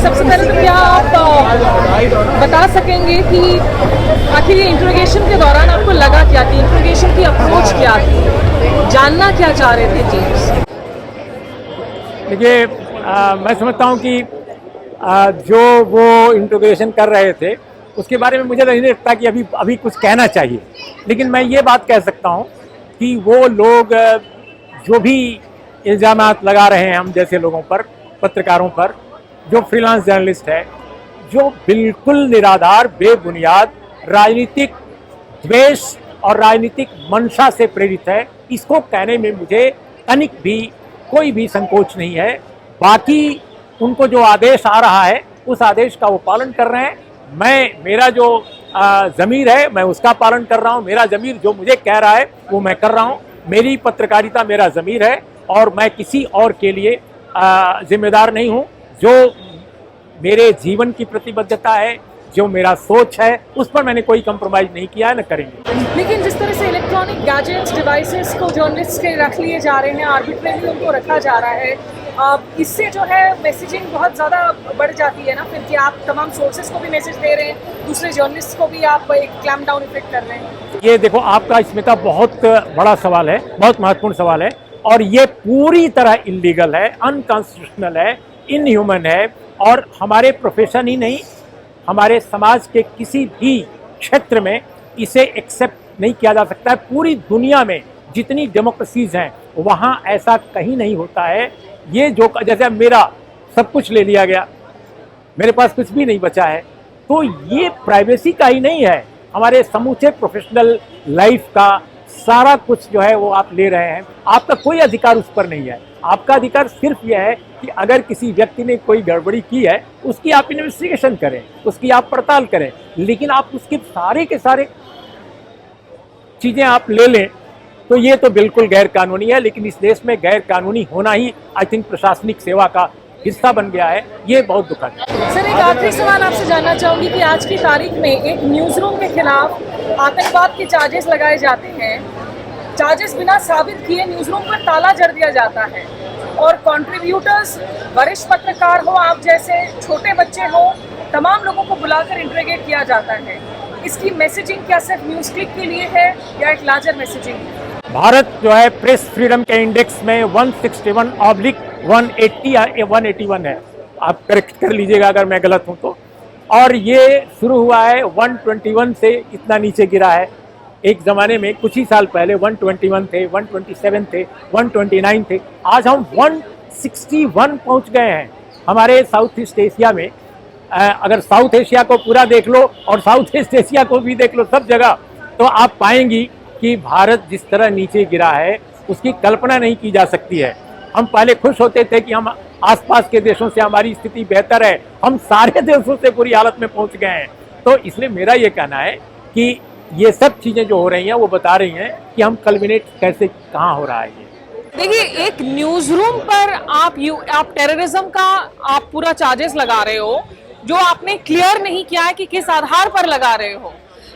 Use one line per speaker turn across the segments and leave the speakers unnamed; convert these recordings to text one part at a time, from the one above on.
सबसे पहले तो क्या आप बता सकेंगे कि आखिर ये इंट्रोगेशन के दौरान आपको लगा क्या कि इंट्रोगेशन की अप्रोच क्या थी, जानना क्या चाह रहे थे जेम्स?
देखिए, मैं समझता हूँ कि जो वो इंट्रोगेशन कर रहे थे उसके बारे में मुझे नहीं लगता कि अभी कुछ कहना चाहिए। लेकिन मैं ये बात कह सकता हूँ कि वो लोग जो भी इल्ज़ामात लगा रहे हैं हम जैसे लोगों पर, पत्रकारों पर, जो फ्रीलांस जर्नलिस्ट है, जो बिल्कुल निराधार, बेबुनियाद राजनीतिक द्वेष और राजनीतिक मंशा से प्रेरित है, इसको कहने में मुझे तनिक भी कोई भी संकोच नहीं है। बाकी उनको जो आदेश आ रहा है उस आदेश का वो पालन कर रहे हैं। मेरा जो ज़मीर है मैं उसका पालन कर रहा हूँ। मेरा ज़मीर जो मुझे कह रहा है वो मैं कर रहा हूँ। मेरी पत्रकारिता मेरा ज़मीर है और मैं किसी और के लिए जिम्मेदार नहीं हूँ। जो मेरे जीवन की प्रतिबद्धता है, जो मेरा सोच है, उस पर मैंने कोई कंप्रोमाइज़ नहीं किया है, न करेंगे।
लेकिन जिस तरह से इलेक्ट्रॉनिक गैजेट्स डिवाइसेस को जर्नलिस्ट के रख लिए जा रहे हैं, आर्बिट्रेरली उनको रखा जा रहा है, इससे जो है मैसेजिंग बहुत ज़्यादा बढ़ जाती है ना फिर कि आप तमाम सोर्सेज को भी मैसेज दे रहे हैं, दूसरे जर्नलिस्ट को भी आप एक क्लैम्प डाउन इफेक्ट कर रहे हैं।
ये देखो, आपका स्मिता बहुत बड़ा सवाल है, बहुत महत्वपूर्ण सवाल है और ये पूरी तरह इलीगल है, अनकॉन्स्टिट्यूशनल है, इनह्यूमन है और हमारे प्रोफेशन ही नहीं, हमारे समाज के किसी भी क्षेत्र में इसे एक्सेप्ट नहीं किया जा सकता है। पूरी दुनिया में जितनी डेमोक्रेसीज हैं वहाँ ऐसा कहीं नहीं होता है। ये जो जैसे मेरा सब कुछ ले लिया गया, मेरे पास कुछ भी नहीं बचा है, तो ये प्राइवेसी का ही नहीं है, हमारे समूचे प्रोफेशनल लाइफ का सारा कुछ जो है वो आप ले रहे हैं। आपका कोई अधिकार उस पर नहीं है। आपका अधिकार सिर्फ यह है कि अगर किसी व्यक्ति ने कोई गड़बड़ी की है उसकी आप इन्वेस्टिगेशन करें, उसकी आप पड़ताल करें, लेकिन आप उसके सारे के सारे चीज़ें आप ले लें तो ये तो बिल्कुल गैर कानूनी है। लेकिन इस देश में गैर कानूनी होना ही आई थिंक प्रशासनिक सेवा का हिस्सा बन गया है। ये बहुत दुखद है।
सर, एक आखिरी सवाल आपसे जानना चाहूँगी कि आज की तारीख में एक न्यूज़ रूम के खिलाफ आतंकवाद के चार्जेस लगाए जाते हैं, चार्जेस बिना साबित किए न्यूज़ रूम पर ताला जड़ दिया जाता है और कंट्रीब्यूटर्स, वरिष्ठ पत्रकार हो, आप जैसे छोटे बच्चे हो, तमाम लोगों को बुलाकर इंटरोगेट किया जाता है। इसकी मैसेजिंग क्या सिर्फ न्यूज़ क्लिक के लिए है या एक लार्जर मैसेजिंग है?
भारत जो है प्रेस फ्रीडम के इंडेक्स में 161/180 या 181 है, आप करेक्ट कर लीजिएगा अगर मैं गलत हूं तो। और ये शुरू हुआ है 121 से, इतना नीचे गिरा है। एक ज़माने में कुछ ही साल पहले 121 थे, 127 थे, 129 थे, आज हम 161 पहुंच गए हैं। हमारे साउथ ईस्ट एशिया में, अगर साउथ एशिया को पूरा देख लो और साउथ ईस्ट एशिया को भी देख लो, सब जगह, तो आप पाएंगी कि भारत जिस तरह नीचे गिरा है उसकी कल्पना नहीं की जा सकती है। हम पहले खुश होते थे कि हम आसपास के देशों से हमारी स्थिति बेहतर है, हम सारे देशों से बुरी हालत में पहुंच गए हैं। तो इसलिए मेरा ये कहना है कि ये सब चीज़ें जो हो रही हैं वो बता रही हैं कि हम कल्मिनेट कैसे कहाँ हो रहा है। ये
देखिए, एक न्यूज़ रूम पर आप टेररिज्म का आप पूरा चार्जेस लगा रहे हो, जो आपने क्लियर नहीं किया है कि किस आधार पर लगा रहे हो।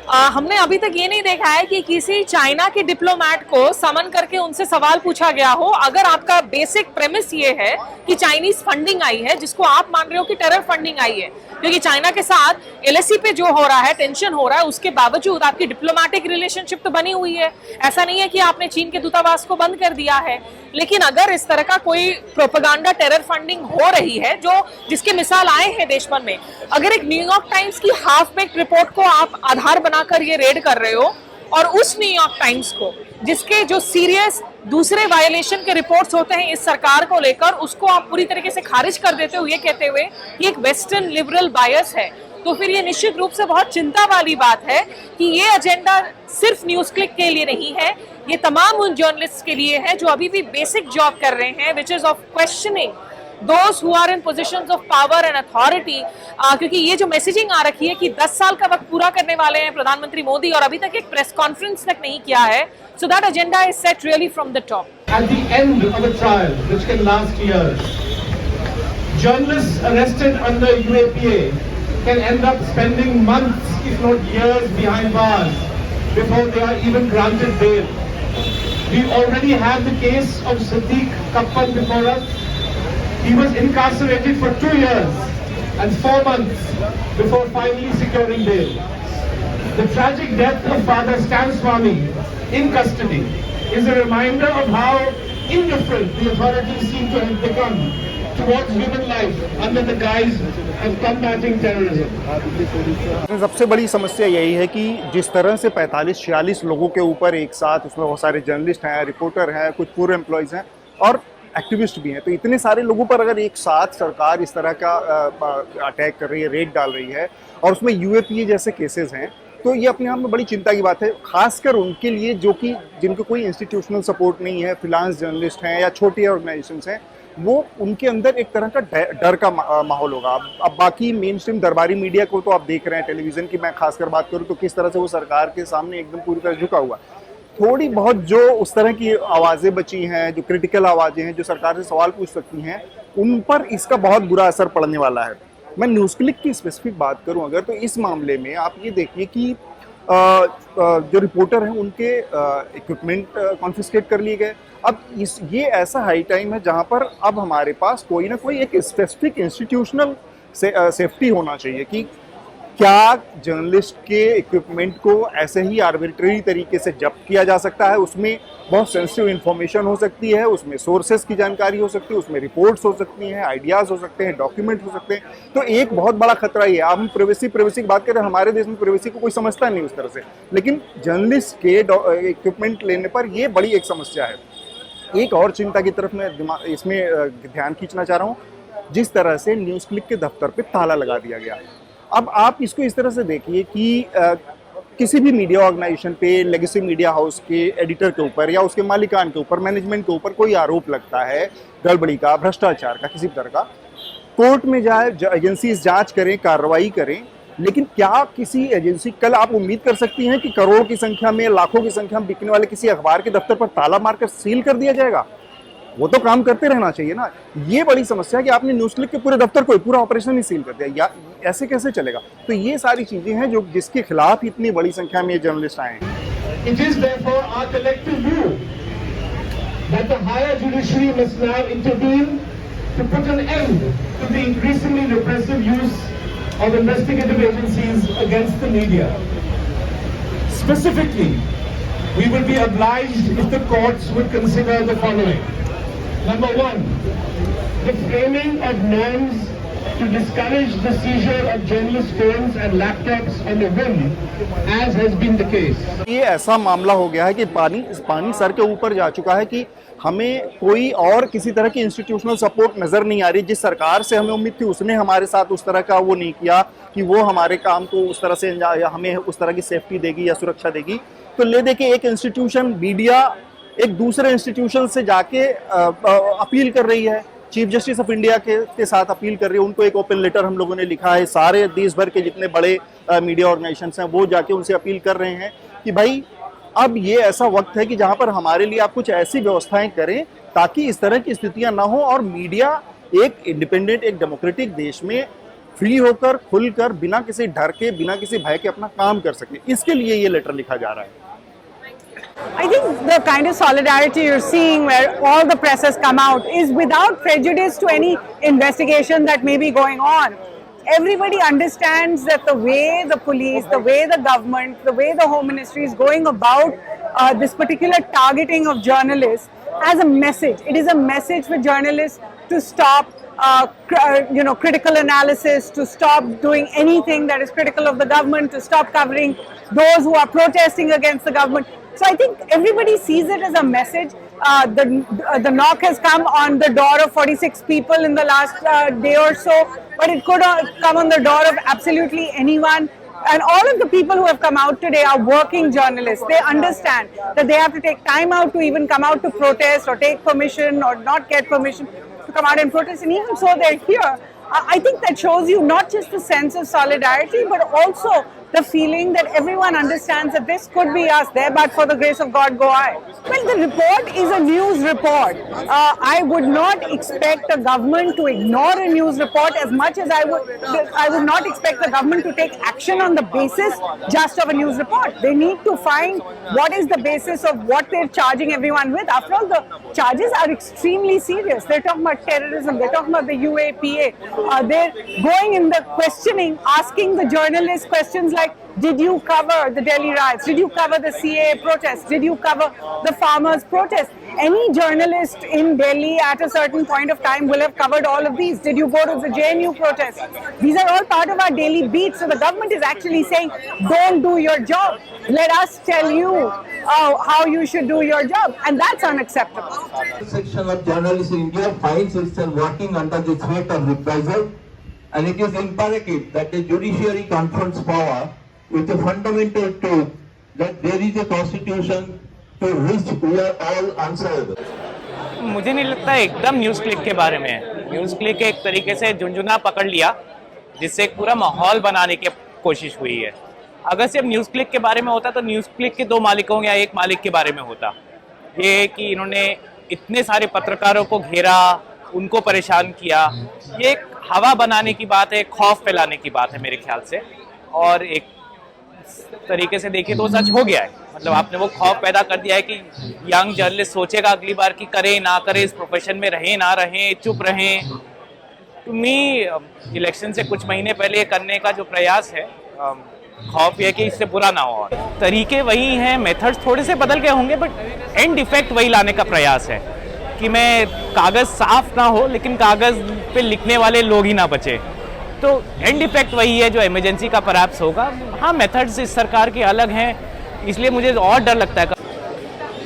हमने अभी तक ये नहीं देखा है कि किसी चाइना के डिप्लोमेट को समन करके उनसे सवाल पूछा गया हो। अगर आपका बेसिक प्रेमिस ये है कि चाइनीज फंडिंग आई है, जिसको आप मान रहे हो कि टेरर फंडिंग आई है, क्योंकि चाइना के साथ एलएसी पे जो हो रहा है, टेंशन हो रहा है, उसके बावजूद आपकी डिप्लोमेटिक रिलेशनशिप तो बनी हुई है। ऐसा नहीं है कि आपने चीन के दूतावास को बंद कर दिया है। लेकिन अगर इस तरह का कोई प्रोपेगेंडा, टेरर फंडिंग हो रही है, जिसके मिसाल आए हैं देश भर में, अगर एक न्यूयॉर्क टाइम्स की हाफ बेक्ड रिपोर्ट को आप आधार बनाकर ये रेड कर रहे हो और उस न्यूयॉर्क टाइम्स को, जिसके जो सीरियस दूसरे वायलेशन के रिपोर्ट्स होते हैं इस सरकार को लेकर, उसको आप पूरी तरीके से खारिज कर देते हो ये कहते हुए कि एक वेस्टर्न लिबरल बायस है, तो फिर ये निश्चित रूप से बहुत चिंता वाली बात है कि ये एजेंडा सिर्फ न्यूज़ क्लिक के लिए नहीं है, ये तमाम उन जर्नलिस्ट के लिए है जो अभी भी बेसिक जॉब कर रहे हैं, which is of questioning those who are in positions of power and authority। क्योंकि ये जो मैसेजिंग आ रखी है कि 10 साल का वक्त पूरा करने वाले हैं प्रधानमंत्री मोदी और अभी तक एक प्रेस कॉन्फ्रेंस तक नहीं किया है, so that agenda is set really from the top।
At the end of a trial which can last years, journalists arrested under UAPA can end up spending months, if not years, behind bars before they are even granted bail. We already have the case of Siddique Kappan before us. He was incarcerated for 2 years and 4 months before finally securing bail. The tragic death of Father Stan Swami in custody is a reminder of how indifferent the authorities seem to have become towards human life under the guise of combating terrorism.
सबसे बड़ी समस्या यही है कि जिस तरह से 45-46 लोगों के ऊपर एक साथ, उसमें बहुत सारे जर्नलिस्ट हैं, रिपोर्टर हैं, कुछ पूर्व एम्प्लॉयज़ हैं और एक्टिविस्ट भी हैं, तो इतने सारे लोगों पर अगर एक साथ सरकार इस तरह का अटैक कर रही है, रेड डाल रही है और उसमें यूएपीए जैसे केसेस हैं, तो ये अपने आप में बड़ी चिंता की बात है, खासकर उनके लिए जो कि जिनको कोई इंस्टीट्यूशनल सपोर्ट नहीं है, फ्रीलांस जर्नलिस्ट हैं या छोटी ऑर्गेनाइजेशंस हैं, वो उनके अंदर एक तरह का डर का माहौल होगा। अब बाकी मेन स्ट्रीम दरबारी मीडिया को तो आप देख रहे हैं, टेलीविज़न की मैं खासकर बात करूँ तो किस तरह से वो सरकार के सामने एकदम पूरी तरह झुका हुआ। थोड़ी बहुत जो उस तरह की आवाज़ें बची हैं, जो क्रिटिकल आवाज़ें हैं, जो सरकार से सवाल पूछ सकती हैं, उन पर इसका बहुत बुरा असर पड़ने वाला है। मैं न्यूज़ क्लिक की स्पेसिफिक बात करूं अगर, तो इस मामले में आप ये देखिए कि जो रिपोर्टर हैं उनके इक्विपमेंट कॉन्फिस्केट कर लिए गए। अब ये ऐसा हाई टाइम है जहां पर अब हमारे पास कोई ना कोई एक स्पेसिफिक इंस्टीट्यूशनल सेफ्टी होना चाहिए कि क्या जर्नलिस्ट के इक्विपमेंट को ऐसे ही आर्बिट्रेरी तरीके से जब्त किया जा सकता है। उसमें बहुत सेंसिटिव इन्फॉर्मेशन हो सकती है, उसमें सोर्सेस की जानकारी हो सकती है, उसमें रिपोर्ट्स हो सकती हैं, आइडियाज़ हो सकते हैं, डॉक्यूमेंट हो सकते हैं। तो एक बहुत बड़ा खतरा ये है। आप हम प्राइवेसी की बात करें, हमारे देश में प्राइवेसी को कोई समझता नहीं उस तरह से, लेकिन जर्नलिस्ट के इक्विपमेंट लेने पर ये बड़ी एक समस्या है। एक और चिंता की तरफ मैं इसमें ध्यान खींचना चाह रहा हूँ, जिस तरह से न्यूज़ क्लिक के दफ्तर पर ताला लगा दिया गया। अब आप इसको इस तरह से देखिए कि किसी भी मीडिया ऑर्गेनाइजेशन पे, लेगेसी मीडिया हाउस के एडिटर के ऊपर या उसके मालिकान के ऊपर, मैनेजमेंट के ऊपर कोई आरोप लगता है गड़बड़ी का, भ्रष्टाचार का, किसी तरह का, कोर्ट में जाए, एजेंसी जांच करें, कार्रवाई करें, लेकिन क्या किसी एजेंसी, कल आप उम्मीद कर सकती हैं कि करोड़ की संख्या में, लाखों की संख्या में बिकने वाले किसी अखबार के दफ्तर पर ताला मारकर सील कर दिया जाएगा? वो तो काम करते रहना चाहिए ना। ये बड़ी समस्या है कि आपने न्यूज़ क्लिक के पूरे दफ्तर को, पूरा ऑपरेशन ही सील कर दिया, या ऐसे कैसे चलेगा? तो ये सारी चीजें हैं जो जिसके खिलाफ इतनी बड़ी संख्या में जर्नलिस्ट आए हैं।
It is therefore our collective view that the higher judiciary must now intervene to put an end to the increasingly repressive use of investigative agencies against the media. Specifically, we will be obliged if the courts would consider the following. Number one, the framing of norms to discourage the seizure of journalist phones and laptops on the whim, as has been the case.
ये ऐसा मामला हो गया है कि पानी sir के ऊपर जा चुका है कि हमें कोई और किसी तरह की इंस्टीट्यूशनल सपोर्ट नजर नहीं आ रही। जिस सरकार से हमें उम्मीद थी उसने हमारे साथ उस तरह का वो नहीं किया कि वो हमारे काम को उस तरह से या हमें उस तरह की सेफ्टी देगी या सुरक्षा देगी। तो ले दे के एक इंस्टीट्यूशन, मीडिया, एक दूसरे इंस्टीट्यूशन से जाके अपील कर रही है, चीफ जस्टिस ऑफ इंडिया के साथ अपील कर रही है। उनको एक ओपन लेटर हम लोगों ने लिखा है, सारे देश भर के जितने बड़े मीडिया ऑर्गेनाइजेशंस हैं वो जाके उनसे अपील कर रहे हैं कि भाई अब ये ऐसा वक्त है कि जहां पर हमारे लिए आप कुछ ऐसी व्यवस्थाएं करें ताकि इस तरह की स्थितियां ना हो और मीडिया एक इंडिपेंडेंट, एक डेमोक्रेटिक देश में फ्री होकर, खुलकर, बिना किसी डर के, बिना किसी भय के अपना काम कर सके। इसके लिए ये लेटर लिखा जा रहा है।
I think the kind of solidarity you're seeing where all the press has come out is without prejudice to any investigation that may be going on. Everybody understands that the way the police, the way the government, the way the Home Ministry is going about this particular targeting of journalists as a message. It is a message for journalists to stop critical analysis, to stop doing anything that is critical of the government, to stop covering those who are protesting against the government. So I think everybody sees it as a message. The knock has come on the door of 46 people in the last day or so, but it could come on the door of absolutely anyone. And all of the people who have come out today are working journalists. They understand that they have to take time out to even come out to protest or take permission or not get permission to come out and protest. And even so, they're here. I think that shows you not just the sense of solidarity, but also the feeling that everyone understands that this could be us there, but for the grace of God go I. Well, the report is a news report. I would not expect the government to ignore a news report as much as I would not expect the government to take action on the basis just of a news report. They need to find what is the basis of what they're charging everyone with. After all, the charges are extremely serious. They're talking about terrorism, they're talking about the UAPA. They're going in the questioning, asking the journalists questions like, did you cover the Delhi riots? Did you cover the CAA protests? Did you cover the farmers' protests? Any journalist in Delhi at a certain point of time will have covered all of these. Did you go to the JNU protests? These are all part of our daily beat. So the government is actually saying, don't do your job. Let us tell you how you should do your job. And that's unacceptable.
Section of journalists in India finds itself working under the threat of reprisal, and it is imperative that the judiciary confronts power with a fundamental truth that there is a constitution to which we are all answerable.
मुझे नहीं लगता एकदम news click के बारे में है। News click एक तरीके से झुंझुना पकड़ लिया, जिससे एक पूरा माहौल बनाने की कोशिश हुई है। अगर सिर्फ न्यूज़ क्लिक के बारे में होता तो न्यूज़ क्लिक के 2 मालिकों या एक मालिक के बारे में होता। ये कि इन्होंने इतने सारे पत्रकारों को घेरा, उनको परेशान किया, ये एक हवा बनाने की बात है, खौफ फैलाने की बात है मेरे ख्याल से। और एक तरीके से देखिए तो सच हो गया है, मतलब आपने वो खौफ पैदा कर दिया है कि यंग जर्नलिस्ट सोचेगा अगली बार कि करें ना करें, इस प्रोफेशन में रहें ना रहें, चुप रहें। टू मी इलेक्शन से कुछ महीने पहले ये करने का जो प्रयास है, खौफ ये कि इससे बुरा ना हो। तरीके वही हैं, मेथड्स थोड़े से बदल गए होंगे, बट एंड इफेक्ट वही लाने का प्रयास है कि मैं कागज़ साफ ना हो लेकिन कागज़ पे लिखने वाले लोग ही ना बचे। तो एंड इफेक्ट वही है जो इमरजेंसी का परहैप्स होगा। हाँ, मेथड्स इस सरकार के अलग हैं, इसलिए मुझे और डर लगता है।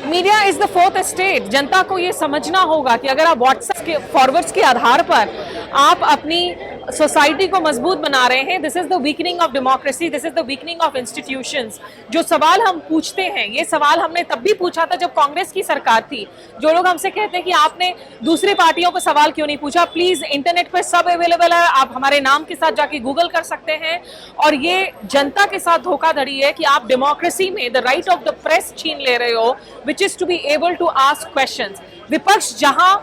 Media is the fourth estate. जनता को ये समझना होगा कि अगर आप व्हाट्सएप के फॉरवर्ड्स के आधार पर आप अपनी सोसाइटी को मजबूत बना रहे हैं, this is the weakening of democracy, this is the weakening of institutions. जो सवाल हम पूछते हैं, ये सवाल हमने तब भी पूछा था जब कांग्रेस की सरकार थी। जो लोग हमसे कहते हैं कि आपने दूसरी पार्टियों को सवाल क्यों नहीं पूछा, प्लीज इंटरनेट पर सब अवेलेबल है, आप हमारे नाम के साथ जाके गूगल कर सकते हैं। और ये जनता के साथ धोखाधड़ी है कि आप डेमोक्रेसी में the right of the press छीन ले रहे हो, which is to be able to ask questions. विपक्ष जहां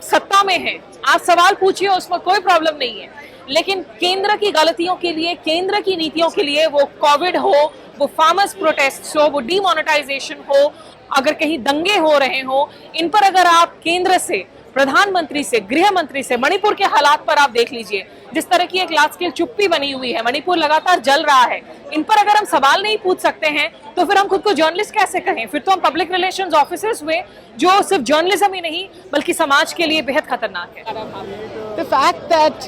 सत्ता में है, आप सवाल पूछिए, उसमें कोई प्रॉब्लम नहीं है, लेकिन केंद्र की गलतियों के लिए, केंद्र की नीतियों के लिए, वो कोविड हो, वो फार्मर्स प्रोटेस्ट हो, वो डीमोनेटाइजेशन हो, अगर कहीं दंगे हो रहे हो, इन पर अगर आप केंद्र से, प्रधानमंत्री से, गृह मंत्री से, मणिपुर के हालात पर आप देख लीजिए, जिस तरह की एक लार्ज स्केल चुप्पी बनी हुई है, मणिपुर लगातार जल रहा है, इन पर अगर हम सवाल नहीं पूछ सकते हैं तो फिर हम खुद को जर्नलिस्ट कैसे कहें? फिर तो हम पब्लिक रिलेशंस ऑफिसर्स हुए, जो सिर्फ जर्नलिज्म ही नहीं बल्कि समाज के लिए बेहद खतरनाक है।
The fact that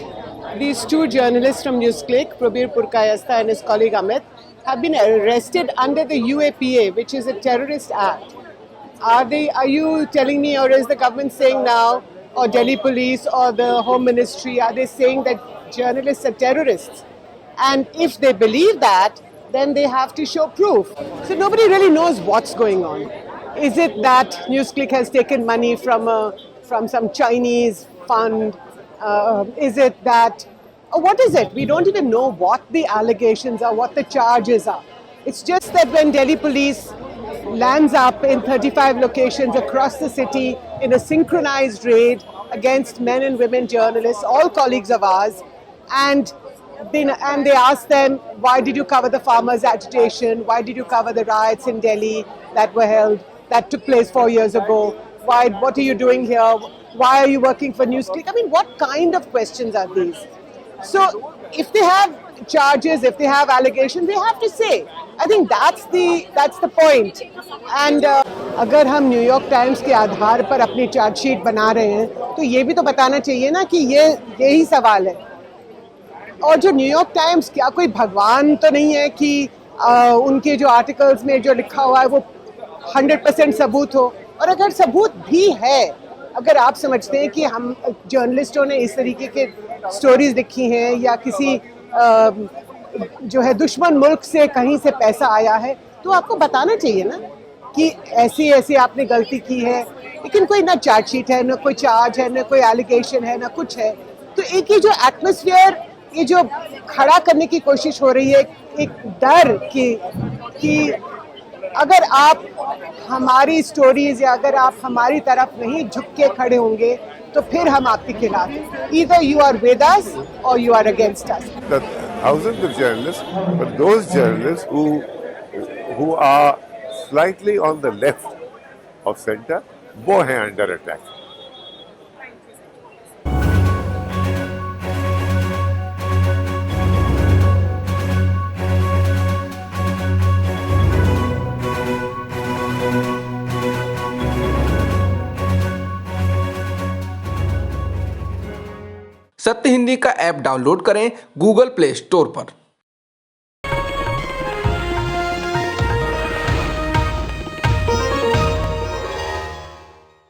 these 2 journalists from NewsClick, Prabir Purkayastha and his colleague Amit, have been arrested under the UAPA, which is a terrorist act. Are you telling me, or is the government saying now, or Delhi police or the Home Ministry, are they saying that journalists are terrorists? And if they believe that, then they have to show proof. So nobody really knows what's going on. Is it that NewsClick has taken money from some Chinese fund? Is it that, or what is it? We don't even know what the allegations are, what the charges are. It's just that when Delhi police lands up in 35 locations across the city in a synchronized raid against men and women journalists, all colleagues of ours, and they ask them, why did you cover the farmers' agitation? Why did you cover the riots in Delhi that were held, that took place 4 years ago? What are you doing here? Why are you working for NewsClick? I mean, what kind of questions are these? So if they have charges, if they have allegations, they have to say. I think that's the point. And अगर हम New York times के आधार पर अपनी chargesheet बना रहे हैं, तो ये भी तो बताना चाहिए ना कि यही सवाल है। और जो न्यूयॉर्क टाइम्स, क्या कोई भगवान तो नहीं है कि उनके जो आर्टिकल्स में जो लिखा हुआ है वो 100% सबूत हो? और अगर सबूत भी है, अगर आप समझते हैं कि हम जर्नलिस्टों ने इस तरीके के स्टोरीज लिखी हैं या किसी जो है दुश्मन मुल्क से कहीं से पैसा आया है, तो आपको बताना चाहिए ना कि ऐसी ऐसी आपने गलती की है। लेकिन कोई ना चार्जशीट है, ना कोई चार्ज है, ना कोई एलिगेशन है, ना कुछ है। तो एक ही जो एटमॉस्फेयर ये जो खड़ा करने की कोशिश हो रही है एक डर कि अगर आप हमारी स्टोरीज या अगर आप हमारी तरफ नहीं झुक के खड़े होंगे तो फिर हम आपके खिलाफ हैं. Either you are with us or you are against us.
The thousands of journalists, but those journalists who are slightly on the left of center, वो हैं under attack.
सत्य हिंदी का ऐप डाउनलोड करें गूगल प्ले स्टोर पर.